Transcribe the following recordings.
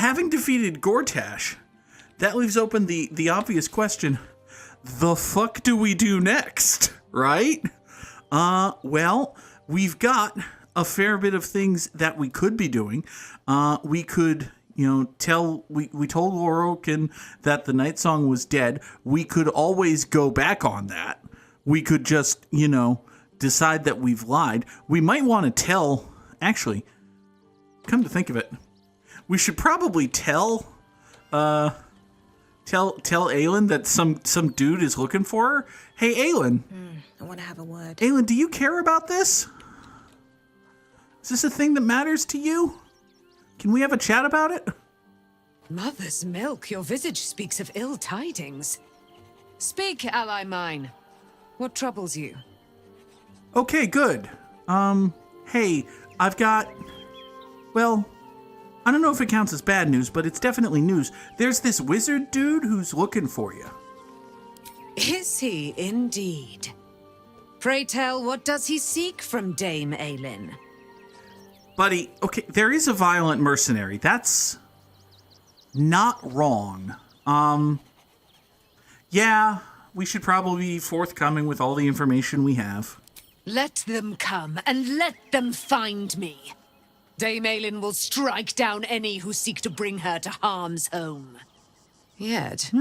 having defeated Gortash, that leaves open the obvious question. The fuck do we do next, right? Well, we've got a fair bit of things that we could be doing. We could, we told Lorroakan that the Night Song was dead. We could always go back on that. We could just, decide that we've lied. We might want to actually, come to think of it, we should probably tell Aylin that some dude is looking for her. Hey, Aylin. I want to have a word. Aylin, do you care about this? Is this a thing that matters to you? Can we have a chat about it? Mother's milk, your visage speaks of ill tidings. Speak, ally mine. What troubles you? Okay, good. Hey, I've got... Well, I don't know if it counts as bad news, but it's definitely news. There's this wizard dude who's looking for you. Is he indeed? Pray tell, what does he seek from Dame Aylin? Buddy, okay, there is a violent mercenary. That's not wrong. Yeah, we should probably be forthcoming with all the information we have. Let them come, and let them find me. Dame Aylin will strike down any who seek to bring her to harm's home. Yet,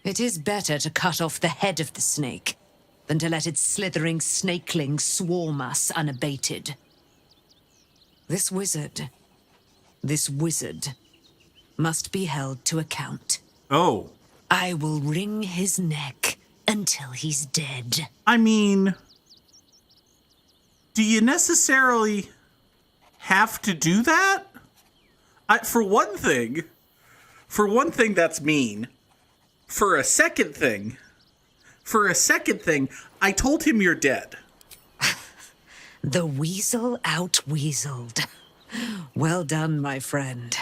it is better to cut off the head of the snake than to let its slithering snakelings swarm us unabated. This wizard must be held to account. Oh. I will wring his neck until he's dead. I mean, do you necessarily have to do that? For one thing, that's mean. For a second thing, I told him you're dead. The weasel out-weaseled. Well done, my friend.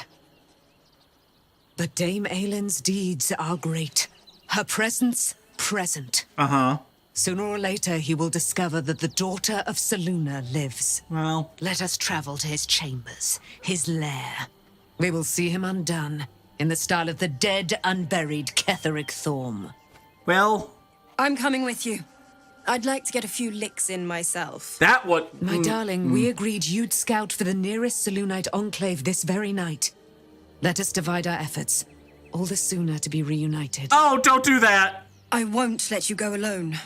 But Dame Aylin's deeds are great. Her presence, present. Uh-huh. Sooner or later, he will discover that the daughter of Selûne lives. Well... Let us travel to his chambers, his lair. We will see him undone, in the style of the dead, unburied Ketheric Thorm. Well... I'm coming with you. I'd like to get a few licks in myself. That what... My darling, we agreed you'd scout for the nearest Selûnite enclave this very night. Let us divide our efforts. All the sooner to be reunited. Oh, don't do that! I won't let you go alone.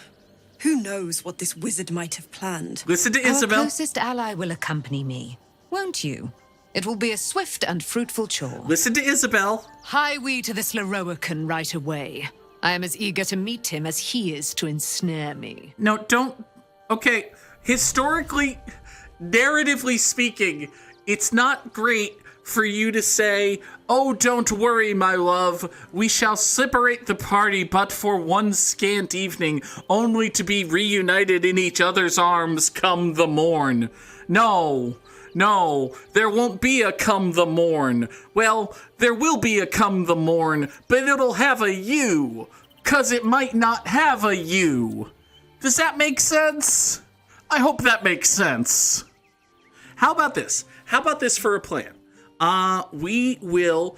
Who knows what this wizard might have planned? Listen to Our Isabel. closest ally will accompany me, won't you? It will be a swift and fruitful chore. Listen to Isabel. Hie we to this Lorroakan right away. I am as eager to meet him as he is to ensnare me. No, don't... Okay, historically, narratively speaking, it's not great for you to say, "Oh, don't worry, my love. We shall separate the party but for one scant evening, only to be reunited in each other's arms come the morn." No, there won't be a come the morn. Well, there will be a come the morn, but it'll have a you, 'cause it might not have a you. Does that make sense? I hope that makes sense. How about this? How about this for a plan? We will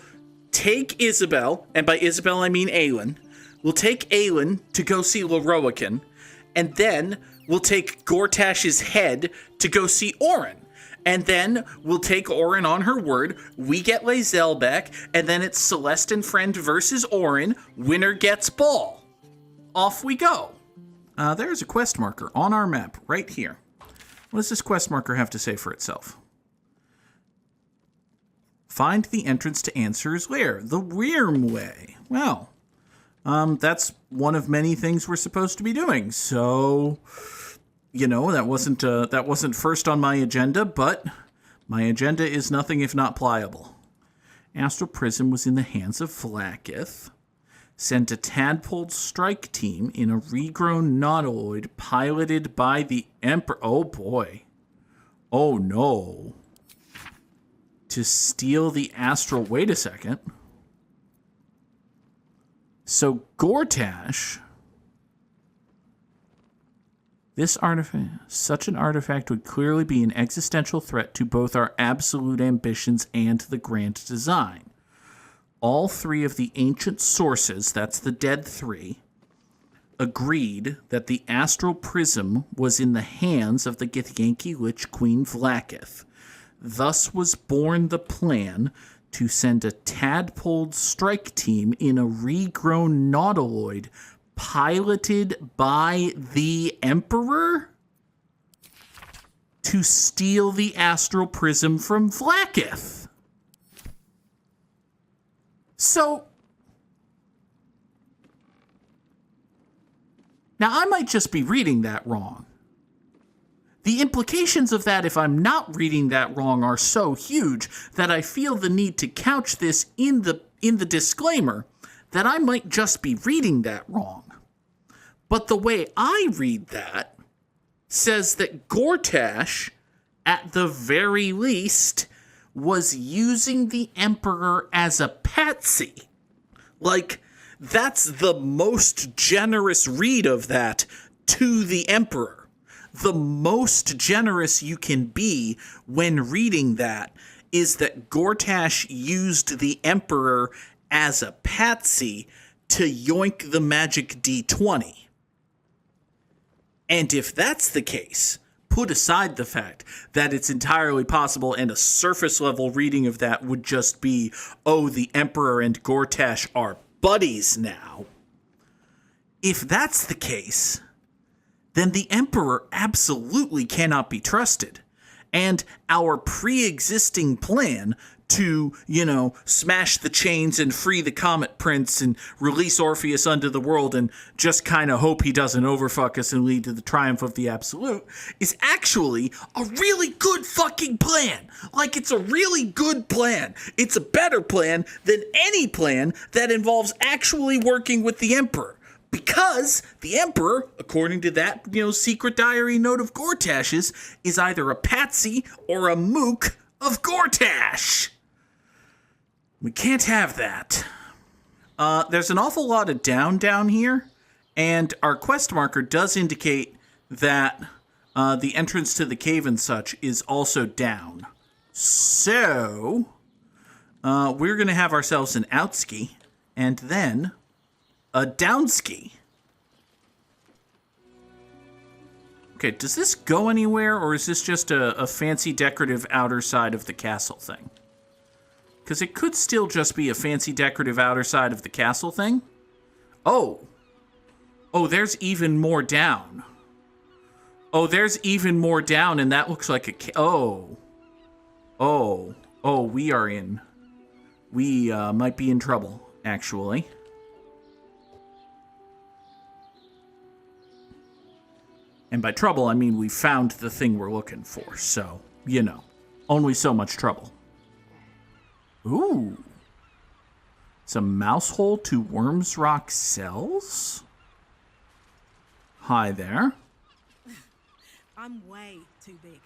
take Isabel, and by Isabel I mean Aylin. We'll take Aylin to go see Lorroakan, and then we'll take Gortash's head to go see Orin. And then we'll take Orin on her word, we get Lae'zel back, and then it's Celeste and friend versus Orin, winner gets ball. Off we go. There's a quest marker on our map, right here. What does this quest marker have to say for itself? Find the entrance to Answer's lair, the Wyrm Way. Well, that's one of many things we're supposed to be doing. So, that wasn't first on my agenda, but my agenda is nothing if not pliable. Astral Prism was in the hands of Vlaakith. Sent a tadpole strike team in a regrown nautiloid piloted by the Emperor. Oh boy. Oh no. To steal the astral... Wait a second. So Gortash Such an artifact would clearly be an existential threat to both our absolute ambitions and the grand design. All three of the ancient sources, that's the dead three, agreed that the astral prism was in the hands of the Githyanki Lich Queen Vlaakith. Thus was born the plan to send a tadpole strike team in a regrown nautiloid piloted by the Emperor to steal the astral prism from Vlaakith. So, now I might just be reading that wrong. The implications of that, if I'm not reading that wrong, are so huge that I feel the need to couch this in the disclaimer that I might just be reading that wrong. But the way I read that says that Gortash, at the very least, was using the Emperor as a patsy. Like, that's the most generous read of that to the Emperor. The most generous you can be when reading that is that Gortash used the Emperor as a patsy to yoink the magic D20. And if that's the case, put aside the fact that it's entirely possible and a surface level reading of that would just be, oh, the Emperor and Gortash are buddies now. If that's the case, then the Emperor absolutely cannot be trusted. And our pre-existing plan to, smash the chains and free the Comet Prince and release Orpheus unto the world and just kind of hope he doesn't overfuck us and lead to the triumph of the Absolute is actually a really good fucking plan. Like, it's a really good plan. It's a better plan than any plan that involves actually working with the Emperor. Because the Emperor, according to that, secret diary note of Gortash's, is either a patsy or a mook of Gortash. We can't have that. There's an awful lot of down here, and our quest marker does indicate that the entrance to the cave and such is also down. So, we're going to have ourselves an outski, and then a downski. Okay, does this go anywhere, or is this just a fancy decorative outer side of the castle thing? Because it could still just be a fancy decorative outer side of the castle thing. Oh, there's even more down. Oh, there's even more down, and that looks like a... we are in... We might be in trouble, actually. And by trouble, I mean we found the thing we're looking for. So, only so much trouble. Ooh. It's a mouse hole to Worm's Rock cells? Hi there. I'm way too big.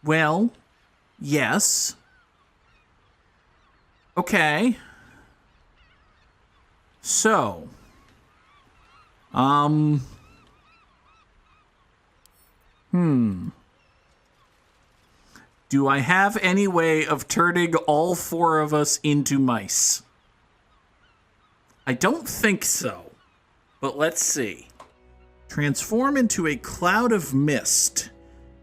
Well, yes. Okay. So, do I have any way of turning all four of us into mice? I don't think so, but let's see. Transform into a cloud of mist.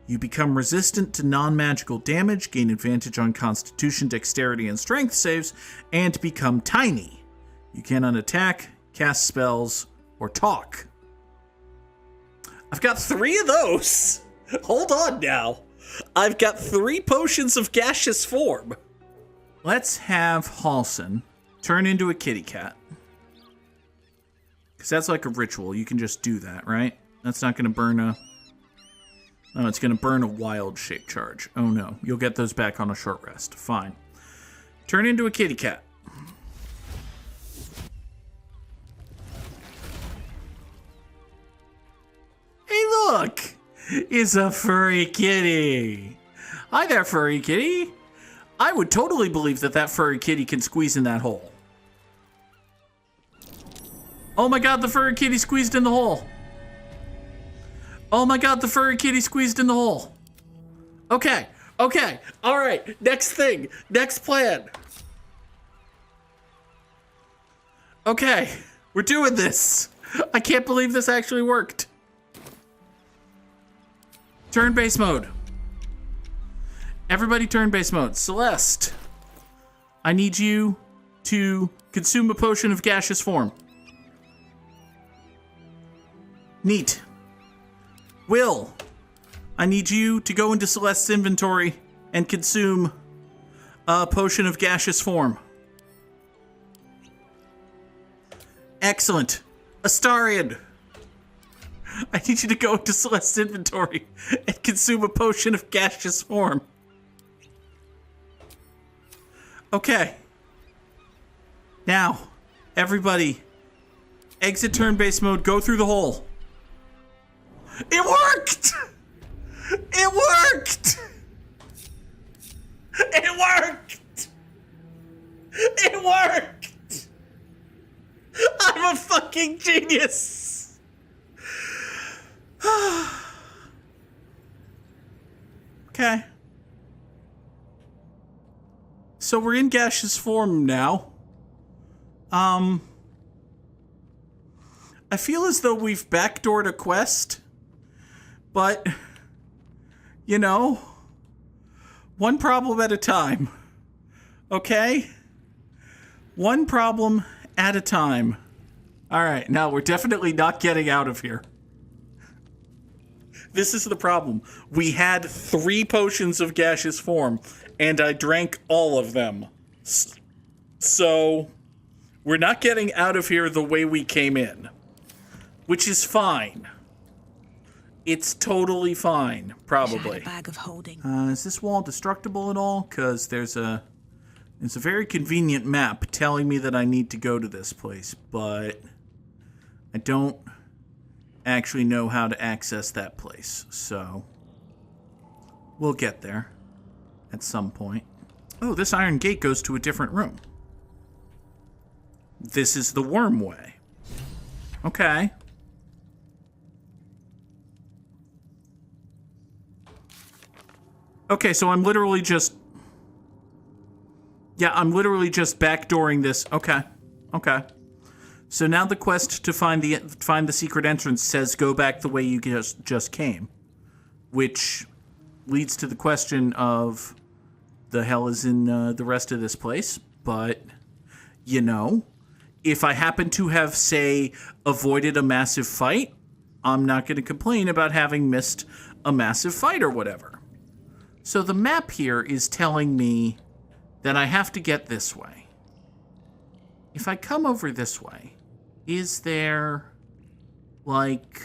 You become resistant to non-magical damage, gain advantage on Constitution, Dexterity, and Strength saves, and become tiny. You cannot attack, cast spells, or talk. I've got 3 of those. Hold on now. I've got 3 potions of gaseous form. Let's have Halson turn into a kitty cat. Because that's like a ritual. You can just do that, right? That's not going to burn a... No, it's going to burn a wild shape charge. Oh no, you'll get those back on a short rest. Fine. Turn into a kitty cat. Hey, look! It's a furry kitty. Hi there, furry kitty. I would totally believe that furry kitty can squeeze in that hole. Oh my god, the furry kitty squeezed in the hole. Oh my god, the furry kitty squeezed in the hole. Okay, okay, all right. Next thing, next plan. Okay, we're doing this. I can't believe this actually worked. Turn-based mode. Everybody turn-based mode. Celeste, I need you to consume a potion of gaseous form. Neat. Will, I need you to go into Celeste's inventory and consume a potion of gaseous form. Excellent. Astarion, I need you to go into Celeste's inventory and consume a potion of gaseous form. Okay. Now, everybody, exit turn-based mode, go through the hole. It worked! It worked! It worked! It worked! I'm a fucking genius! Okay. So we're in gaseous form now. I feel as though we've backdoored a quest, but, you know, one problem at a time, okay? One problem at a time. All right, now we're definitely not getting out of here. This is the problem. We had 3 potions of gaseous form, and I drank all of them. So, we're not getting out of here the way we came in. Which is fine. It's totally fine, probably. A bag of holding. Is this wall destructible at all? Because there's a very convenient map telling me that I need to go to this place, but I don't actually know how to access that place, so we'll get there at some point. Oh, this iron gate goes to a different room. This is the worm way. Okay. Okay, so I'm literally just... Yeah, I'm literally just backdooring this. Okay. Okay. So now the quest to find the secret entrance says go back the way you just came. Which leads to the question of the hell is in the rest of this place. But, you know, if I happen to have, say, avoided a massive fight, I'm not going to complain about having missed a massive fight or whatever. So the map here is telling me that I have to get this way. If I come over this way, is there, like...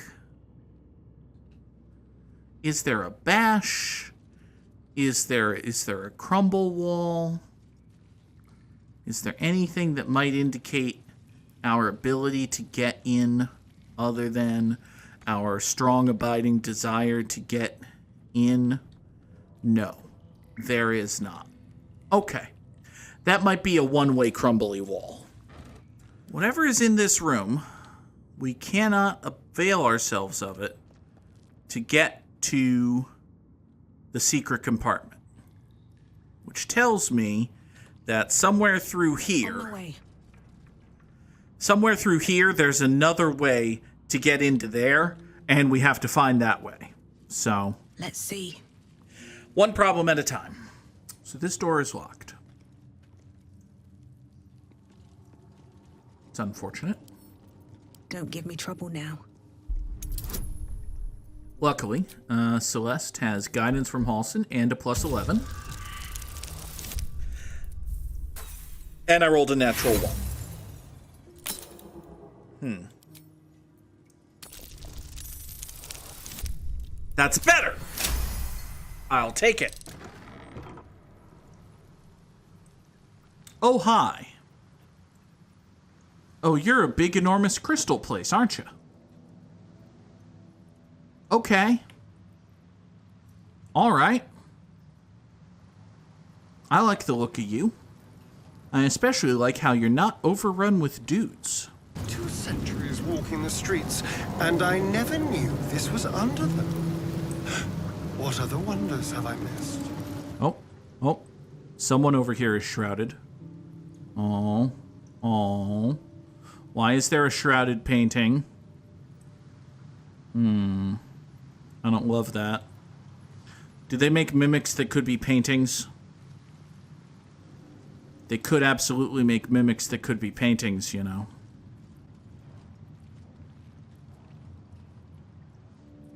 Is there a bash? Is there a crumble wall? Is there anything that might indicate our ability to get in other than our strong abiding desire to get in? No, there is not. Okay, that might be a one-way crumbly wall. Whatever is in this room, we cannot avail ourselves of it to get to the secret compartment. Which tells me that somewhere through here, there's another way to get into there, and we have to find that way. So, let's see. One problem at a time. So this door is locked. It's unfortunate. Don't give me trouble now. Luckily, Celeste has guidance from Halson and a +11. And I rolled a natural 1. That's better! I'll take it. Oh, hi. Oh, you're a big, enormous crystal place, aren't you? Okay. All right. I like the look of you. I especially like how you're not overrun with dudes. 2 centuries walking the streets, and I never knew this was under them. What other wonders have I missed? Oh. Someone over here is shrouded. Oh. Why is there a shrouded painting? I don't love that. Do they make mimics that could be paintings? They could absolutely make mimics that could be paintings, you know.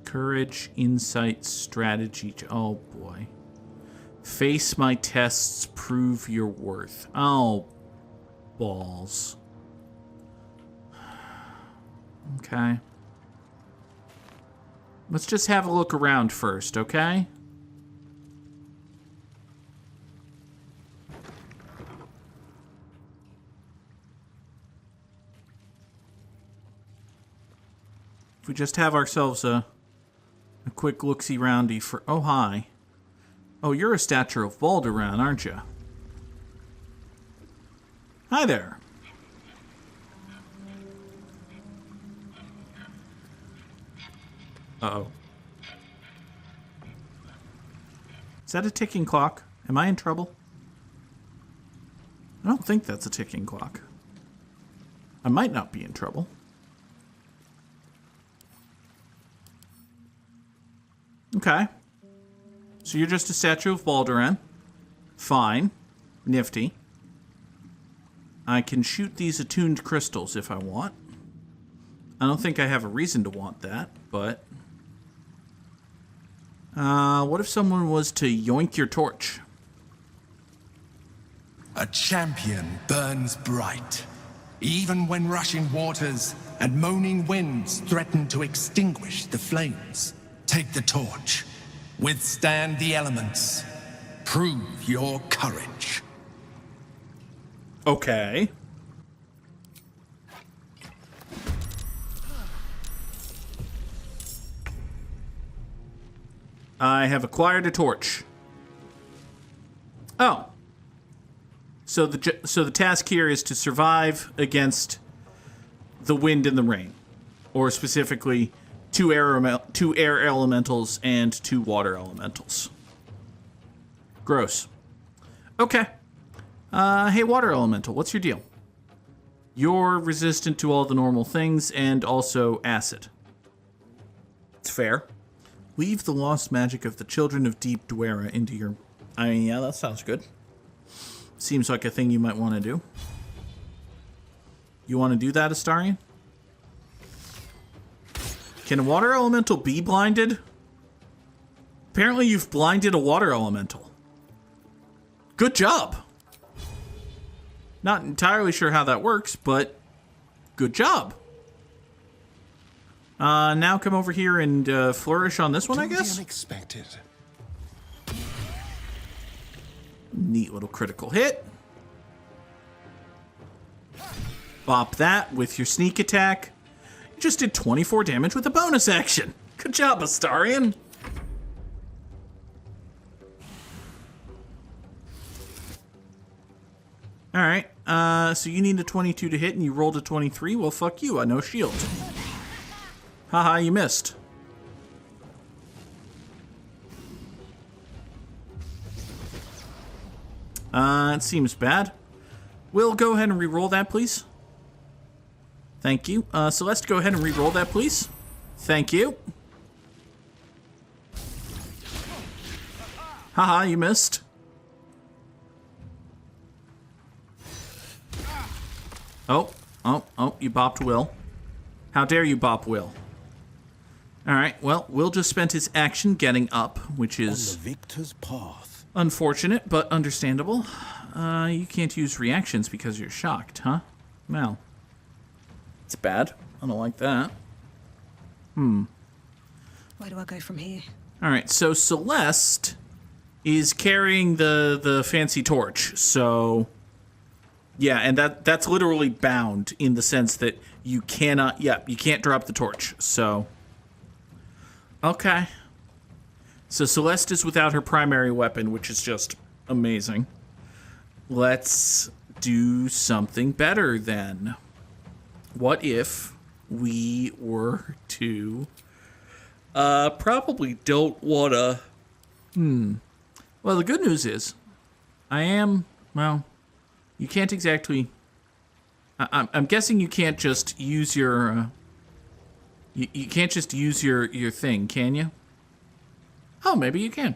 Courage, insight, strategy. Oh, boy. Face my tests, prove your worth. Oh, balls. Okay. Let's just have a look around first, okay? If we just have ourselves a quick look-see-roundy for... Oh, hi. Oh, you're a statue of Balduran, aren't you? Hi there. Uh-oh. Is that a ticking clock? Am I in trouble? I don't think that's a ticking clock. I might not be in trouble. Okay. So you're just a statue of Balduran. Fine. Nifty. I can shoot these attuned crystals if I want. I don't think I have a reason to want that, but... what if someone was to yoink your torch? A champion burns bright, even when rushing waters and moaning winds threaten to extinguish the flames. Take the torch. Withstand the elements. Prove your courage. Okay. I have acquired a torch. Oh. So the task here is to survive against the wind and the rain, or specifically two air elementals and 2 water elementals. Gross. Okay. Hey, water elemental, what's your deal? You're resistant to all the normal things and also acid. It's fair. Weave the lost magic of the children of Deep Dwera into your... I mean, yeah, that sounds good. Seems like a thing you might want to do. You want to do that, Astarion? Can a water elemental be blinded? Apparently you've blinded a water elemental. Good job. Not entirely sure how that works, but good job. Now come over here and flourish on this one, I guess? Unexpected. Neat little critical hit. Bop that with your sneak attack. You just did 24 damage with a bonus action. Good job, Astarion. Alright, so you need a 22 to hit and you rolled a 23. Well, fuck you, I know shield. Haha, you missed. It seems bad. Will, go ahead and re-roll that, please. Thank you. Celeste, go ahead and re-roll that, please. Thank you. Haha, you missed. Oh, you bopped Will. How dare you bop Will? Alright, well, Will just spent his action getting up, which is... on the victor's path. Unfortunate, but understandable. You can't use reactions because you're shocked, huh? Well, it's bad. I don't like that. Where do I go from here? Alright, so Celeste is carrying the fancy torch, so... Yeah, and that's literally bound in the sense that you cannot... Yeah, you can't drop the torch, so... Okay. So Celeste is without her primary weapon, which is just amazing. Let's do something better then. what if we were to... probably don't want to... Well, the good news is, well, you can't exactly... I'm guessing you can't just use your... You can't just use your thing, can you? Oh, maybe you can.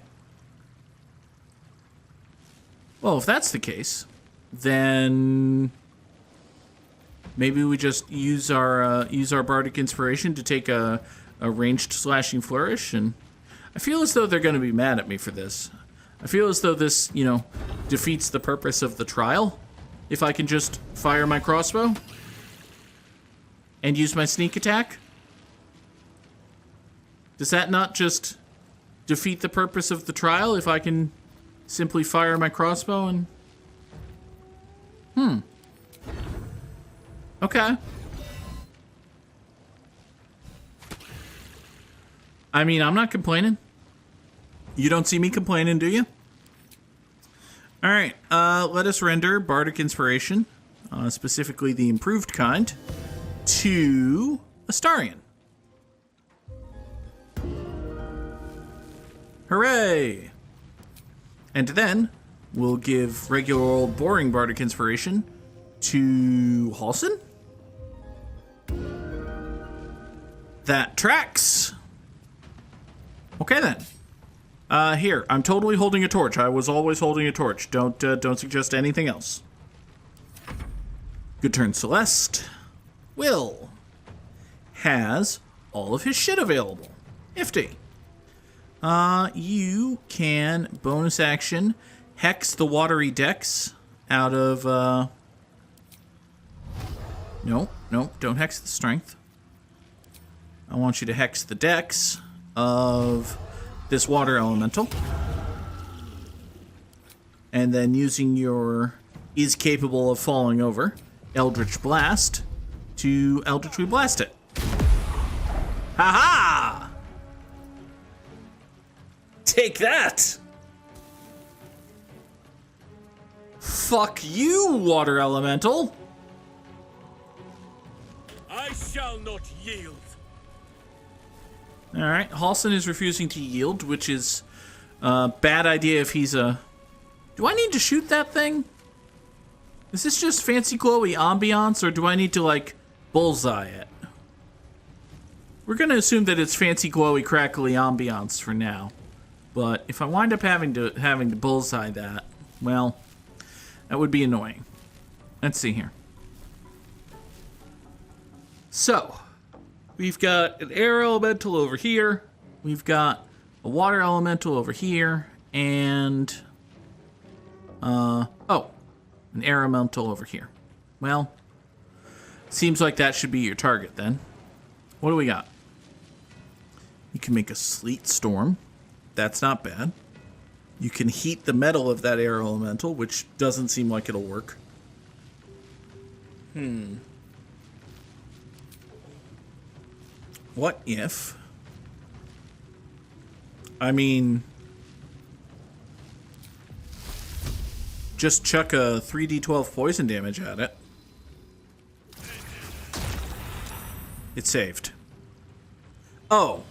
Well, if that's the case, then maybe we just use our bardic inspiration to take a ranged slashing flourish, and I feel as though they're going to be mad at me for this. I feel as though this, defeats the purpose of the trial. If I can just fire my crossbow and use my sneak attack. Does that not just defeat the purpose of the trial if I can simply fire my crossbow and... Okay. I mean, I'm not complaining. You don't see me complaining, do you? All right, let us render Bardic Inspiration, specifically the improved kind, to Astarion. Hooray! And then we'll give regular old boring Bardic Inspiration to Halsin. That tracks. Okay then. Here, I'm totally holding a torch. I was always holding a torch. Don't suggest anything else. Good turn, Celeste. Will has all of his shit available. Nifty. You can bonus action hex the watery decks out of, No, don't hex the strength. I want you to hex the decks of this water elemental. And then using your is capable of falling over Eldritch Blast to Eldritch Blast it. Ha-ha! Take that! Fuck you, water elemental! I shall not yield. Alright, Halsin is refusing to yield, which is a bad idea if he's a... Do I need to shoot that thing? Is this just fancy glowy ambiance, or do I need to, like, bullseye it? We're gonna assume that it's fancy glowy crackly ambiance for now. But if I wind up having to bullseye that, well, that would be annoying. Let's see here. So, we've got an air elemental over here, we've got a water elemental over here, and, an air elemental over here. Well, seems like that should be your target then. What do we got? You can make a sleet storm. That's not bad. You can heat the metal of that air elemental, which doesn't seem like it'll work. What if... I mean... just chuck a 3d12 poison damage at it. It saved. Oh.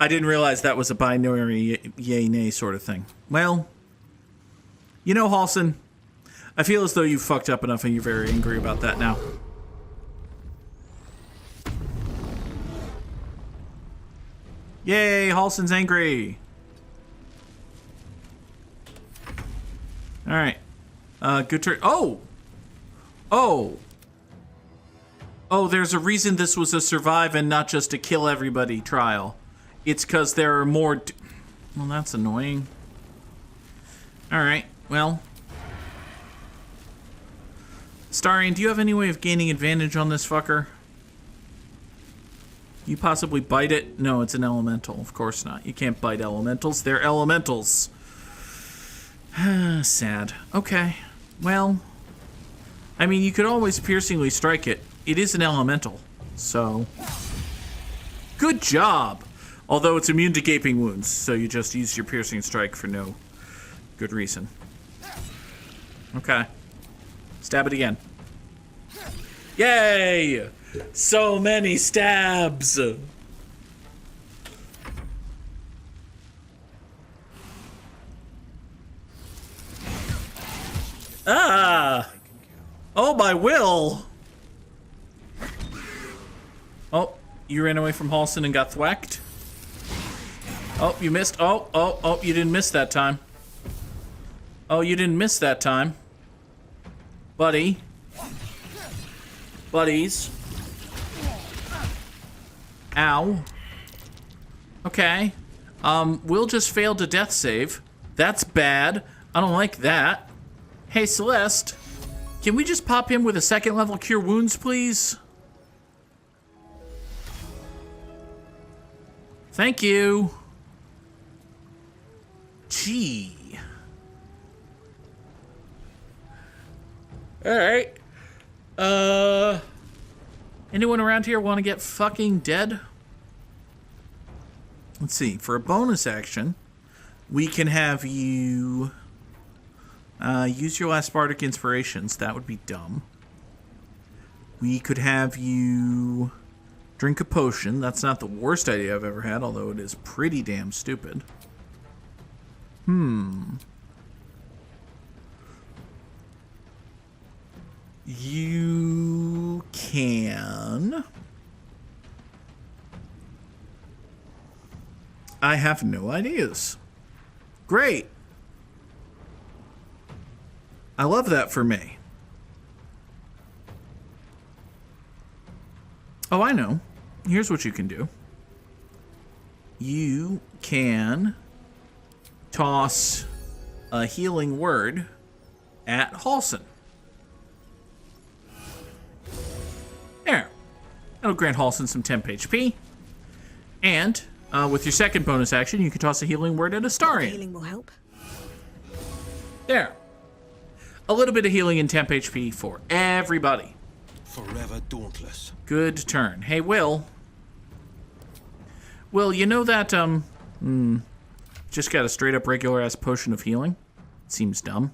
I didn't realize that was a binary yay-nay sort of thing. Well, you know, Halsin, I feel as though you fucked up enough and you're very angry about that now. Yay, Halsin's angry. Alright. Good turn. Oh! Oh! Oh, there's a reason this was a survive and not just a kill everybody trial. It's because there are more... Well, that's annoying. Alright, well... Astarion, do you have any way of gaining advantage on this fucker? You possibly bite it? No, it's an elemental. Of course not. You can't bite elementals. They're elementals. Sad. Okay. Well... I mean, you could always piercingly strike it. It is an elemental, so... Good job! Although it's immune to gaping wounds, so you just use your piercing strike for no good reason. Okay. Stab it again. Yay! So many stabs! Ah! Oh, my will! Oh, you ran away from Halson and got thwacked? Oh, you missed. Oh, you didn't miss that time. Oh, you didn't miss that time. Buddy. Buddies. Ow. Okay. Will just failed to death save. That's bad. I don't like that. Hey, Celeste. Can we just pop him with a second level cure wounds, please? Thank you. Gee. Alright. Anyone around here want to get fucking dead? Let's see. For a bonus action, we can have you use your last bardic inspirations. That would be dumb. We could have you drink a potion. That's not the worst idea I've ever had, although it is pretty damn stupid. You can... I have no ideas. Great. I love that for me. Oh, I know. Here's what you can do. You can toss a healing word at Halson. There. That'll grant Halson some temp HP. And with your second bonus action, you can toss a healing word at Astarion. Healing will help. There. A little bit of healing and temp HP for everybody. Forever dauntless. Good turn. Hey, Will. Will, you know that, just got a straight up regular ass potion of healing? Seems dumb.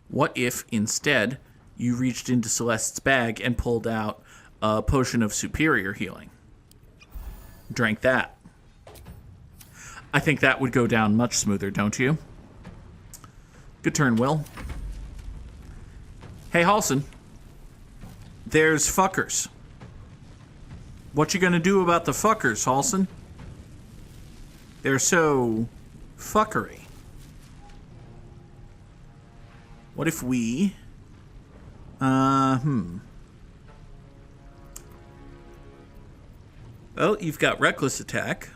What if, instead, you reached into Celeste's bag and pulled out a potion of superior healing? Drank that. I think that would go down much smoother, don't you? Good turn, Will. Hey, Halson. There's fuckers. What you gonna do about the fuckers, Halson? They're so fuckery. What if we... Well, you've got reckless attack.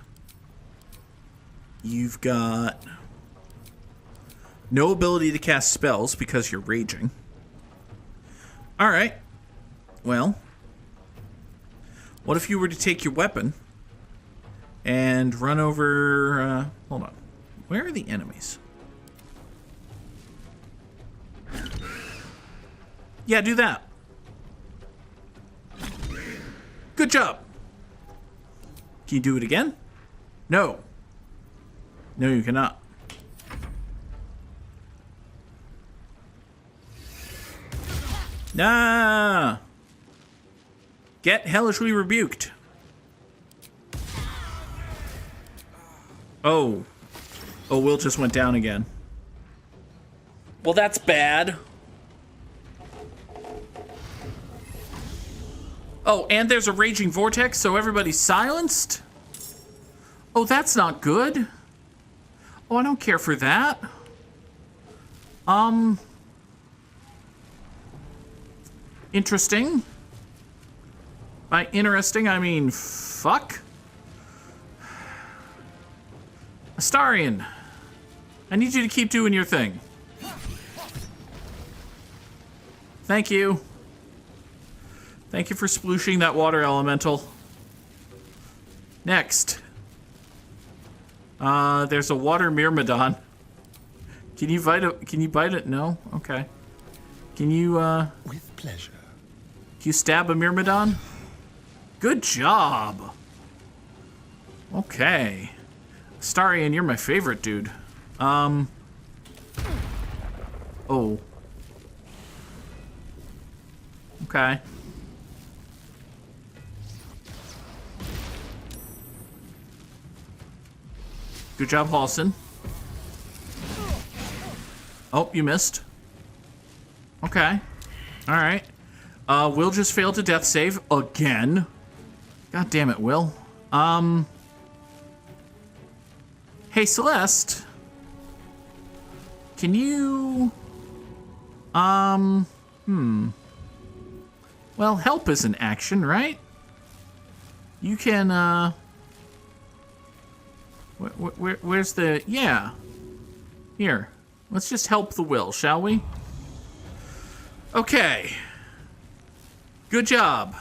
You've got no ability to cast spells because you're raging. Alright. Well, what if you were to take your weapon and run over... hold on. Where are the enemies? Yeah, do that. Good job. Can you do it again? No. No, you cannot. Nah. Get hellishly rebuked. Oh. Oh, Will just went down again. Well, that's bad. Oh, and there's a raging vortex, so everybody's silenced? Oh, that's not good. Oh, I don't care for that. Interesting. By interesting, I mean fuck. Astarion, I need you to keep doing your thing. Thank you. Thank you for splooshing that water elemental. Next. There's a water myrmidon. Can you bite it? Can you bite it? No? Okay. Can you, With pleasure. Can you stab a myrmidon? Good job. Okay. Astarion, you're my favorite dude. Oh. Okay. Good job, Halson. Oh, you missed. Okay. All right. Will just failed to death save again. God damn it, Will. Hey, Celeste. Can you... Well, help is an action, right? You can, where's the... Yeah. Here. Let's just help the Will, shall we? Okay. Good job.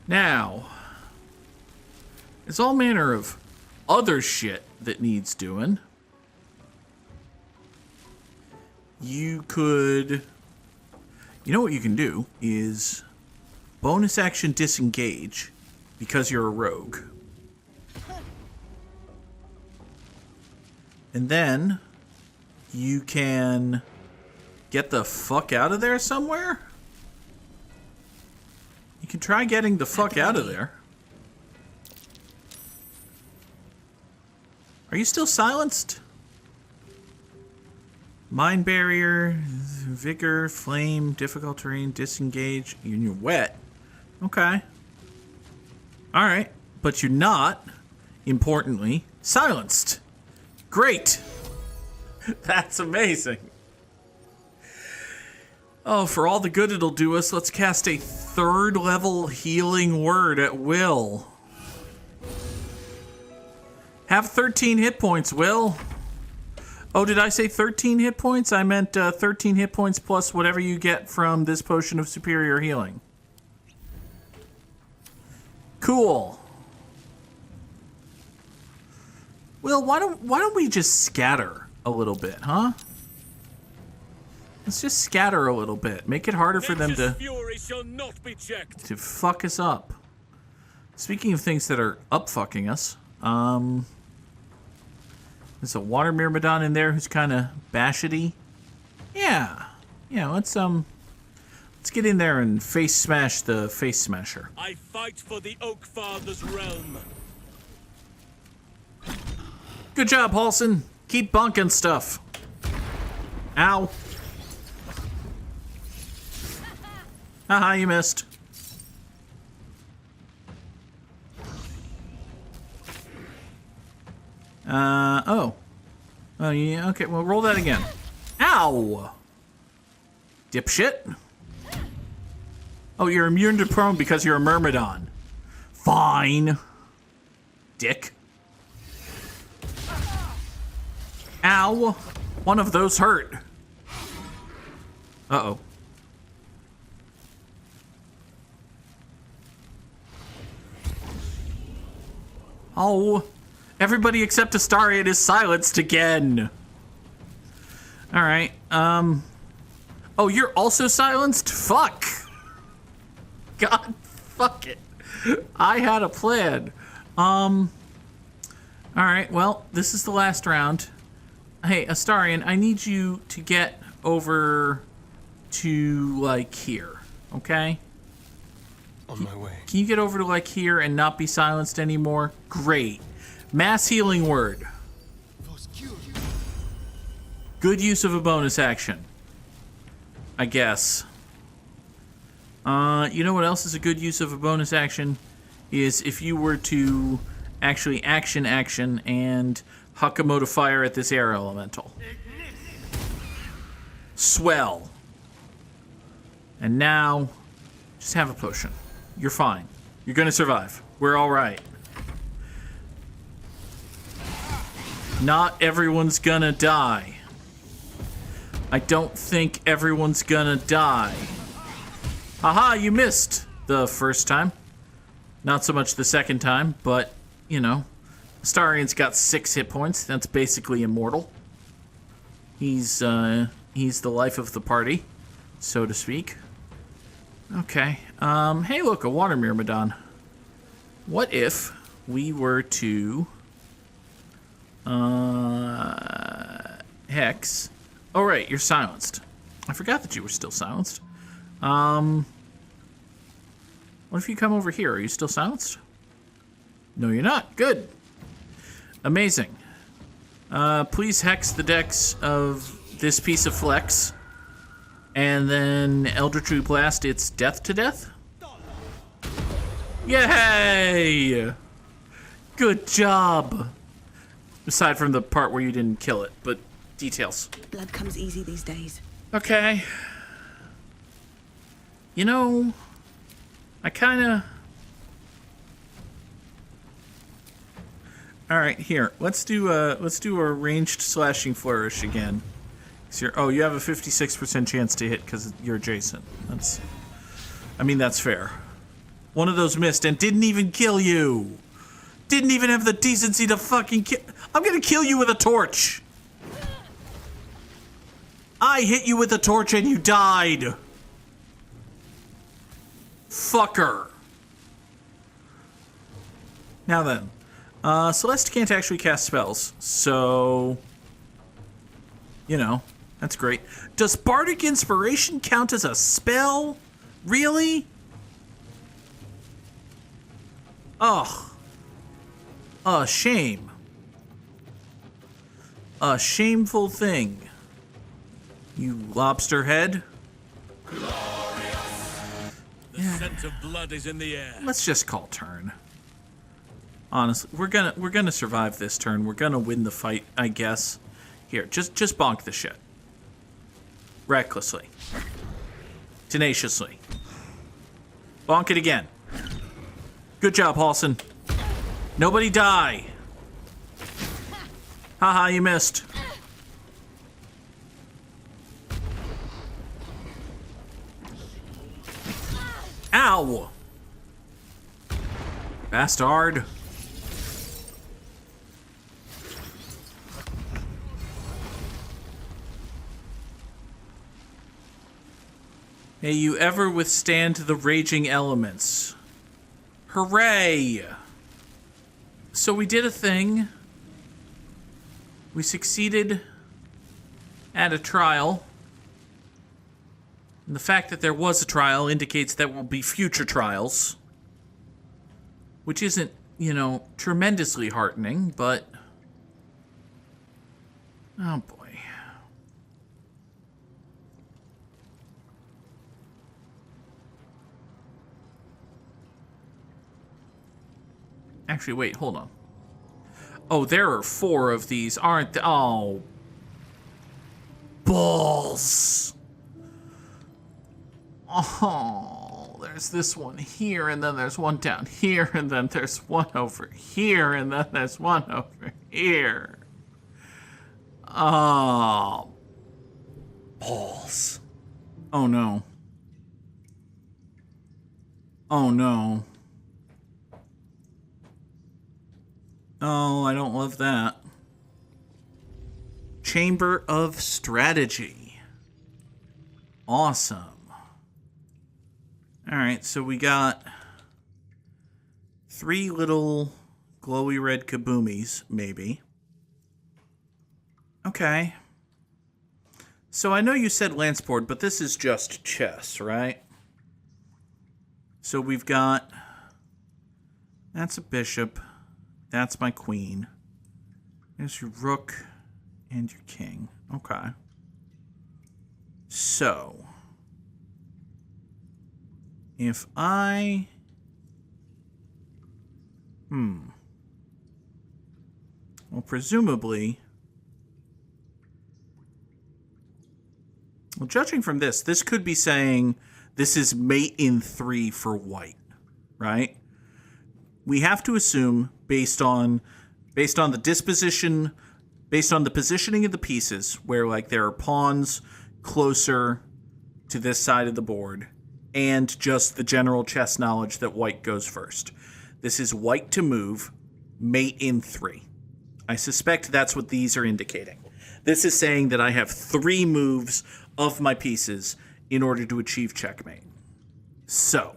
Now, there's all manner of other shit that needs doing. You could... You know what you can do is bonus action disengage because you're a rogue. And then you can get the fuck out of there somewhere. You can try getting the fuck out of there. Are you still silenced? Mind barrier, vigor, flame, difficult terrain, disengage. You're wet. Okay. Alright. But you're not, importantly, silenced. Great. That's amazing. Oh, for all the good it'll do us, let's cast a 3rd level healing word at will. Have 13 hit points, Will. Oh, did I say 13 hit points? I meant 13 hit points plus whatever you get from this potion of superior healing. Cool. Will, why don't we just scatter a little bit, huh? Let's just scatter a little bit. Make it harder for them to fury shall not be checked. To fuck us up. Speaking of things that are up-fucking us, there's a water myrmidon in there who's kind of bashety. Yeah, let's get in there and face smash the face smasher. I fight for the Oak Father's realm. Good job, Halson. Keep bunking stuff. Ow. Haha, you missed. Oh, yeah, okay, well, roll that again. Ow! Dipshit. Oh, you're immune to prone because you're a myrmidon. Fine. Dick. Ow! One of those hurt. Uh-oh. Oh, everybody except Astarion is silenced again. All right. Oh, you're also silenced? Fuck. God, fuck it. I had a plan. All right. Well, this is the last round. Hey, Astarion, I need you to get over to like here. Okay? On my way. Can you get over to like here and not be silenced anymore? Great. Mass healing word. Good use of a bonus action, I guess. You know what else is a good use of a bonus action? Is if you were to actually action and huck a mode of fire at this air elemental. Swell. And now, just have a potion. You're fine. You're gonna survive. We're all right. Not everyone's gonna die. I don't think everyone's gonna die. Haha, you missed the first time. Not so much the second time, but, you know, Astarion's got 6 hit points. That's basically immortal. He's the life of the party, so to speak. Okay. Hey, look, a water myrmidon. What if we were to hex? Oh, right, you're silenced. I forgot that you were still silenced. What if you come over here? Are you still silenced? No, you're not. Good. Amazing. Please hex the decks of this piece of flex. And then Eldritch Blast its death to death. Yay! Good job. Aside from the part where you didn't kill it, but details. Blood comes easy these days. Okay. You know, I kinda... Alright, here. Let's do a ranged slashing flourish again. Oh, you have a 56% chance to hit because you're adjacent. That's fair. One of those missed and didn't even kill you. Didn't even have the decency to fucking kill. I'm gonna kill you with a torch. I hit you with a torch and you died. Fucker. Now then. Celeste can't actually cast spells, so... You know, that's great. Does Bardic Inspiration count as a spell? Really? Ugh. A shame. A shameful thing. You lobster head. The scent of blood is in the air. Let's just call turn. Honestly, we're gonna survive this turn. We're gonna win the fight, I guess. Here, just bonk the shit. Recklessly. Tenaciously. Bonk it again. Good job, Halson. Nobody die. Haha, you missed. Ow! Bastard. May you ever withstand the raging elements. Hooray! So we did a thing. We succeeded at a trial. And the fact that there was a trial indicates there will be future trials. Which isn't, you know, tremendously heartening, but... Oh boy. Actually, wait, hold on. Oh, there are 4 of these, aren't there? Oh. Balls. Oh, there's this one here, and then there's one down here, and then there's one over here, and then there's one over here. Oh. Balls. Oh, no. Oh, no. Oh, I don't love that. Chamber of Strategy. Awesome. Alright, so we got 3 little glowy red kaboomies, maybe. Okay. So I know you said lance board, but this is just chess, right? So we've got... That's a bishop. That's my queen. There's your rook and your king. Okay. So, if I... Well, presumably... Well, judging from this, this could be saying this is mate in 3 for white, right? We have to assume, based on the disposition, based on the positioning of the pieces, where like there are pawns closer to this side of the board, and just the general chess knowledge that white goes first. This is white to move, mate in 3. I suspect that's what these are indicating. This is saying that I have 3 moves of my pieces in order to achieve checkmate. So,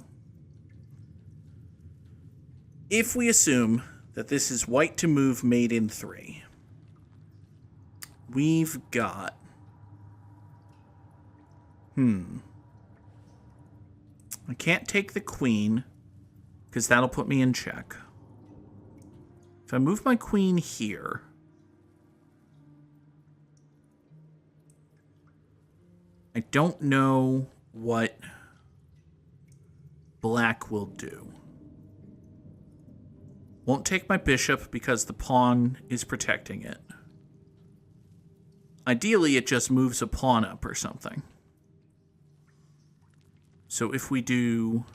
if we assume that this is white to move mate in 3, we've got... I can't take the queen, because that'll put me in check. If I move my queen here... I don't know what black will do. Won't take my bishop because the pawn is protecting it. Ideally, it just moves a pawn up or something. So if we do...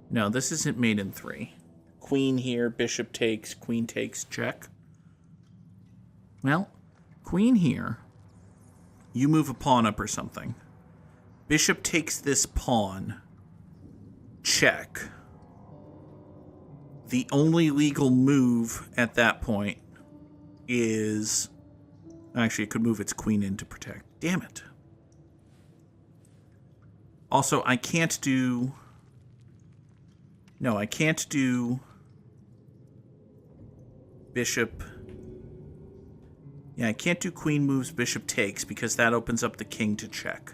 No, this isn't mate in 3. Queen here, bishop takes, queen takes, check. Well, queen here. You move a pawn up or something. Bishop takes this pawn. Check. The only legal move at that point is... Actually, it could move its queen in to protect. Damn it. Also, I can't do... No, I can't do... Bishop... Yeah, I can't do queen moves, bishop takes, because that opens up the king to check.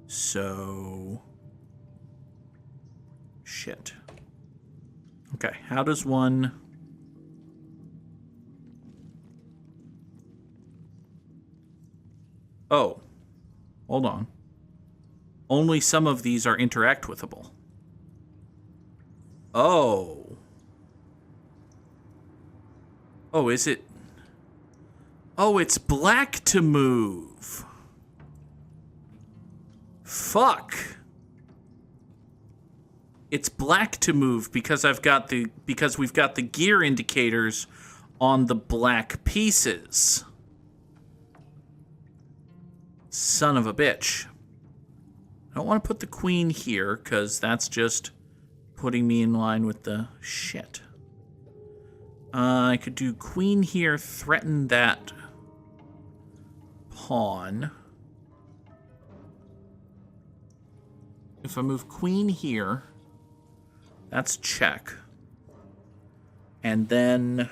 So... Shit. Okay, how does one... Oh. Hold on. Only some of these are interact withable. Oh. Oh, is it... Oh, it's black to move. Fuck. It's black to move because we've got the gear indicators on the black pieces. Son of a bitch. I don't want to put the queen here because that's just putting me in line with the shit. I could do queen here, threaten that pawn. If I move queen here, that's check. And then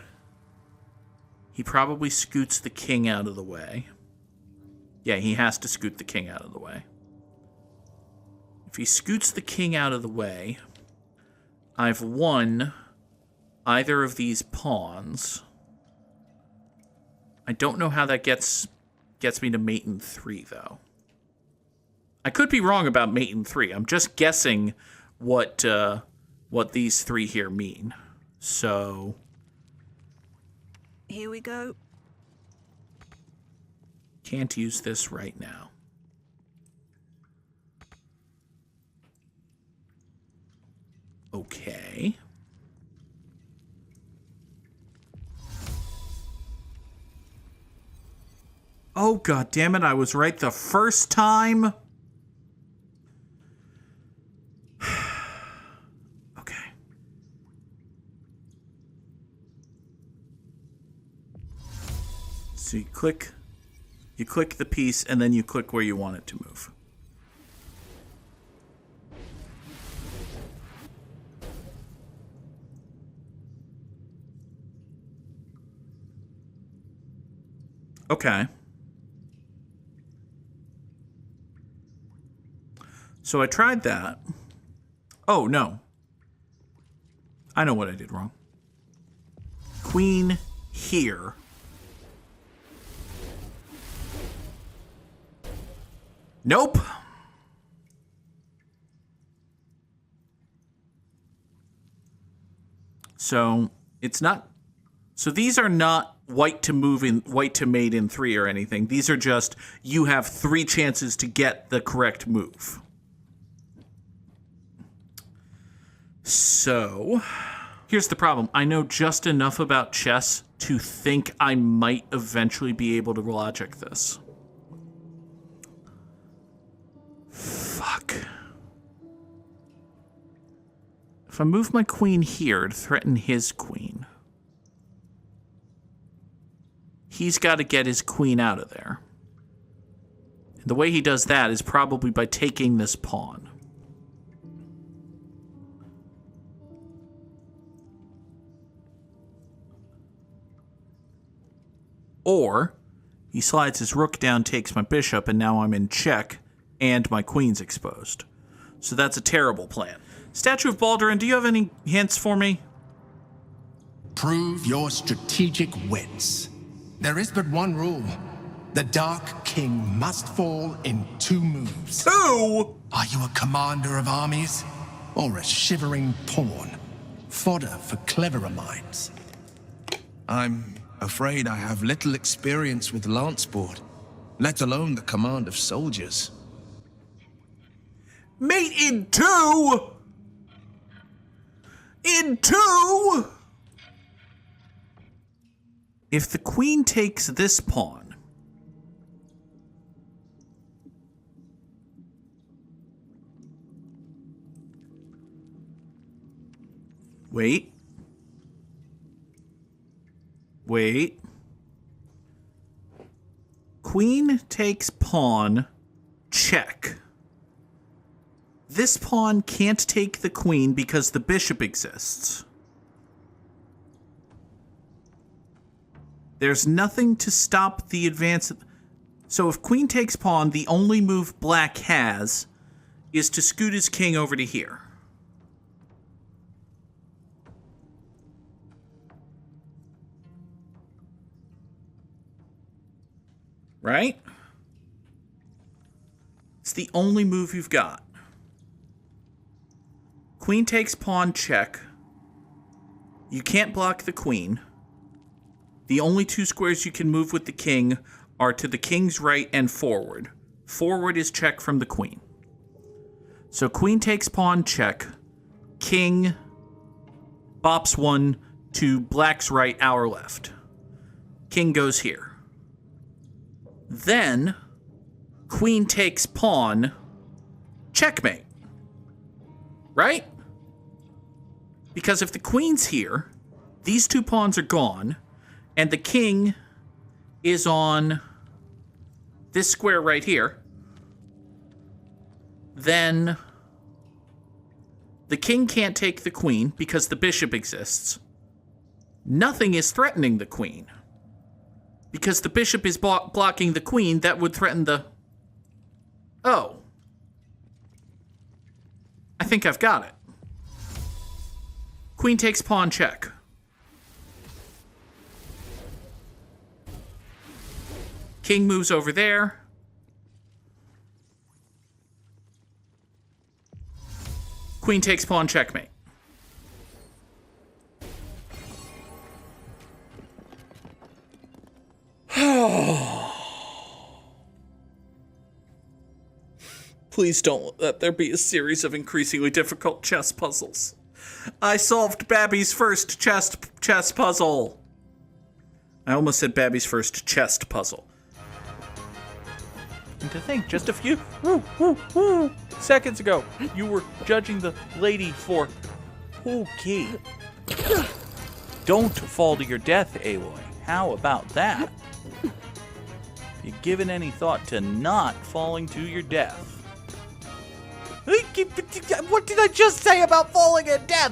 he probably scoots the king out of the way. Yeah, he has to scoot the king out of the way. If he scoots the king out of the way, I've won either of these pawns. I don't know how that gets me to mate in 3, though. I could be wrong about mate in 3. I'm just guessing what these 3 here mean. So... Here we go. Can't use this right now. Okay. Oh, god damn it, I was right the first time. Okay. So you click the piece and then you click where you want it to move. Okay. So I tried that. Oh, no. I know what I did wrong. Queen here. Nope. So it's not... So these are not white to mate in 3 or anything. These are just, you have 3 chances to get the correct move. So, here's the problem. I know just enough about chess to think I might eventually be able to logic this. Fuck. If I move my queen here to threaten his queen, he's got to get his queen out of there. And the way he does that is probably by taking this pawn. Or he slides his rook down, takes my bishop, and now I'm in check, and my queen's exposed. So that's a terrible plan. Statue of Balduran, do you have any hints for me? Prove your strategic wits. There is but one rule. The Dark King must fall in 2 moves. 2? Are you a commander of armies? Or a shivering pawn? Fodder for cleverer minds. I'm afraid I have little experience with lance sport, let alone the command of soldiers. Mate, in 2? In 2? If the queen takes this pawn, wait. Queen takes pawn, check. This pawn can't take the queen because the bishop exists. There's nothing to stop the advance. So if queen takes pawn, the only move black has is to scoot his king over to here. Right? It's the only move you've got. Queen takes pawn, check. You can't block the queen. The only 2 squares you can move with the king are to the king's right and forward. Forward is check from the queen. So queen takes pawn, check. King bops 1 to black's right, our left. King goes here. Then, queen takes pawn, checkmate. Right? Because if the queen's here, these 2 pawns are gone, and the king is on this square right here, then the king can't take the queen because the bishop exists. Nothing is threatening the queen. Because the bishop is blocking the queen, that would threaten the... Oh. I think I've got it. Queen takes pawn, check. King moves over there. Queen takes pawn, checkmate. Please don't let there be a series of increasingly difficult chess puzzles. I solved Babby's first chess puzzle. I almost said Babby's first chest puzzle. And to think, just a few seconds ago, you were judging the lady for okay. Don't fall to your death, Aloy. How about that? You given any thought to not falling to your death? What did I just say about falling to death?